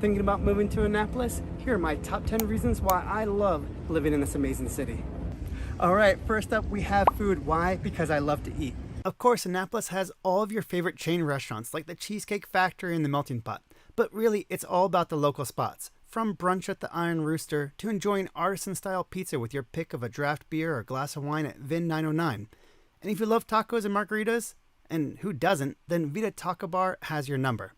Thinking about moving to Annapolis? Here are my top 10 reasons why I love living in this amazing city. All right, first up we have food. Why? Because I love to eat. Of course, Annapolis has all of your favorite chain restaurants like the Cheesecake Factory and the Melting Pot, but really it's all about the local spots. From brunch at the Iron Rooster to enjoying artisan-style pizza with your pick of a draft beer or glass of wine at Vin 909. And if you love tacos and margaritas, and who doesn't, then Vita Taco Bar has your number.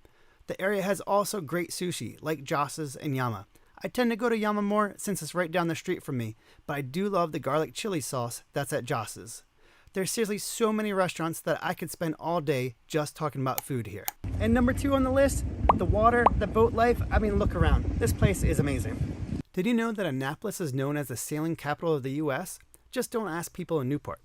The area has also great sushi like Joss's and Yama. I tend to go to Yama more since it's right down the street from me, but I do love the garlic chili sauce that's at Joss's. There's seriously so many restaurants that I could spend all day just talking about food here. And number 2 on the list, the water, the boat life. I mean, look around. This place is amazing. Did you know that Annapolis is known as the sailing capital of the U.S.? Just don't ask people in Newport.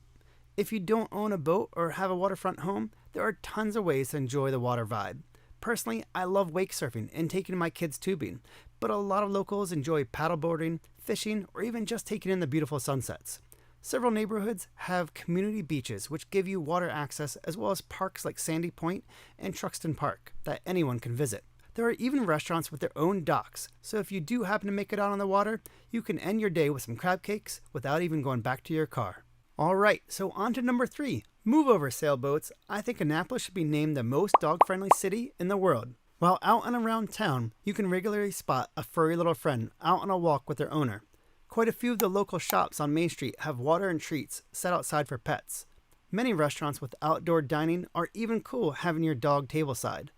If you don't own a boat or have a waterfront home, there are tons of ways to enjoy the water vibe. Personally, I love wake surfing and taking my kids tubing, but a lot of locals enjoy paddleboarding, fishing, or even just taking in the beautiful sunsets. Several neighborhoods have community beaches which give you water access, as well as parks like Sandy Point and Truxton Park that anyone can visit. There are even restaurants with their own docks, so if you do happen to make it out on the water, you can end your day with some crab cakes without even going back to your car. Alright, so on to number 3, move over sailboats. I think Annapolis should be named the most dog-friendly city in the world. While out and around town, you can regularly spot a furry little friend out on a walk with their owner. Quite a few of the local shops on Main Street have water and treats set outside for pets. Many restaurants with outdoor dining are even cool having your dog tableside.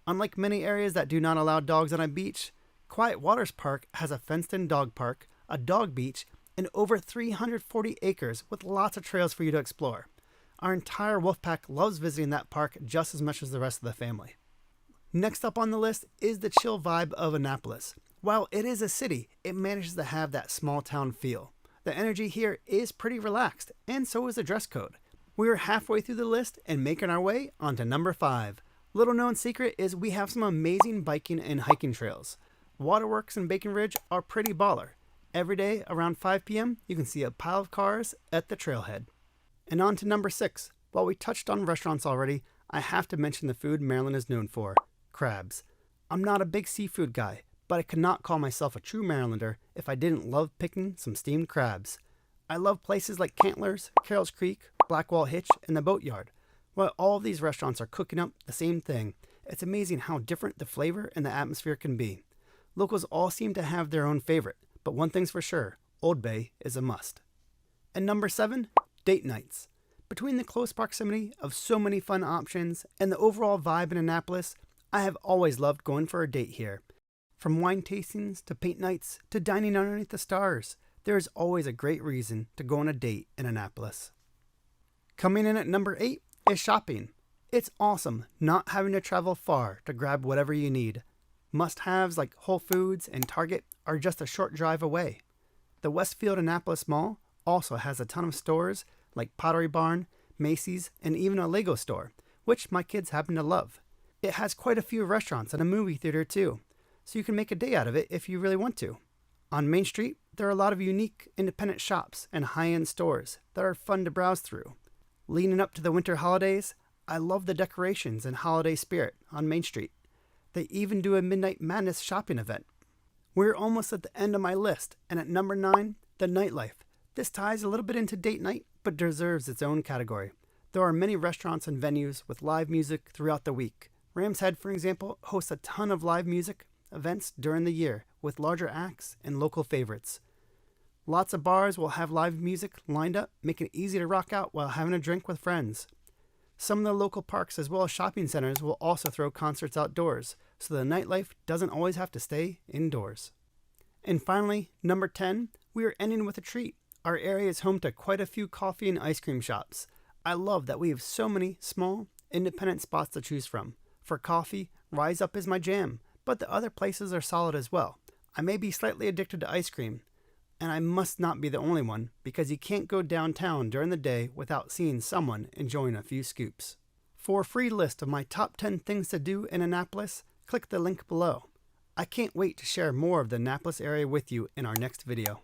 Unlike many areas that do not allow dogs on a beach, Quiet Waters Park has a fenced-in dog park, a dog beach, and over 340 acres with lots of trails for you to explore. Our entire wolf pack loves visiting that park just as much as the rest of the family. Next up on the list is the chill vibe of Annapolis. While it is a city, it manages to have that small town feel. The energy here is pretty relaxed, and so is the dress code. We are halfway through the list and making our way onto number 5. Little known secret is we have some amazing biking and hiking trails. Waterworks and Bacon Ridge are pretty baller. Every day around 5 p.m. you can see a pile of cars at the trailhead. And on to number 6. While we touched on restaurants already, I have to mention the food Maryland is known for, crabs. I'm not a big seafood guy, but I could not call myself a true Marylander if I didn't love picking some steamed crabs. I love places like Cantler's, Carroll's Creek, Blackwall Hitch, and the Boatyard. While all of these restaurants are cooking up the same thing, it's amazing how different the flavor and the atmosphere can be. Locals all seem to have their own favorite, but one thing's for sure, Old Bay is a must. And number 7, date nights. Between the close proximity of so many fun options and the overall vibe in Annapolis, I have always loved going for a date here. From wine tastings to paint nights to dining underneath the stars, there is always a great reason to go on a date in Annapolis. Coming in at number 8 is shopping. It's awesome not having to travel far to grab whatever you need. Must-haves like Whole Foods and Target are just a short drive away. The Westfield Annapolis Mall also has a ton of stores like Pottery Barn, Macy's, and even a Lego store, which my kids happen to love. It has quite a few restaurants and a movie theater too, so you can make a day out of it if you really want to. On Main Street, there are a lot of unique independent shops and high-end stores that are fun to browse through. Leading up to the winter holidays, I love the decorations and holiday spirit on Main Street. They even do a Midnight Madness shopping event. We're almost at the end of my list, and at number 9, the nightlife. This ties a little bit into date night, but deserves its own category. There are many restaurants and venues with live music throughout the week. Ram's Head, for example, hosts a ton of live music events during the year with larger acts and local favorites. Lots of bars will have live music lined up, making it easy to rock out while having a drink with friends. Some of the local parks as well as shopping centers will also throw concerts outdoors, so the nightlife doesn't always have to stay indoors. And finally, number 10, we are ending with a treat. Our area is home to quite a few coffee and ice cream shops. I love that we have so many small, independent spots to choose from. For coffee, Rise Up is my jam, but the other places are solid as well. I may be slightly addicted to ice cream, and I must not be the only one because you can't go downtown during the day without seeing someone enjoying a few scoops. For a free list of my top 10 things to do in Annapolis, click the link below. I can't wait to share more of the Annapolis area with you in our next video.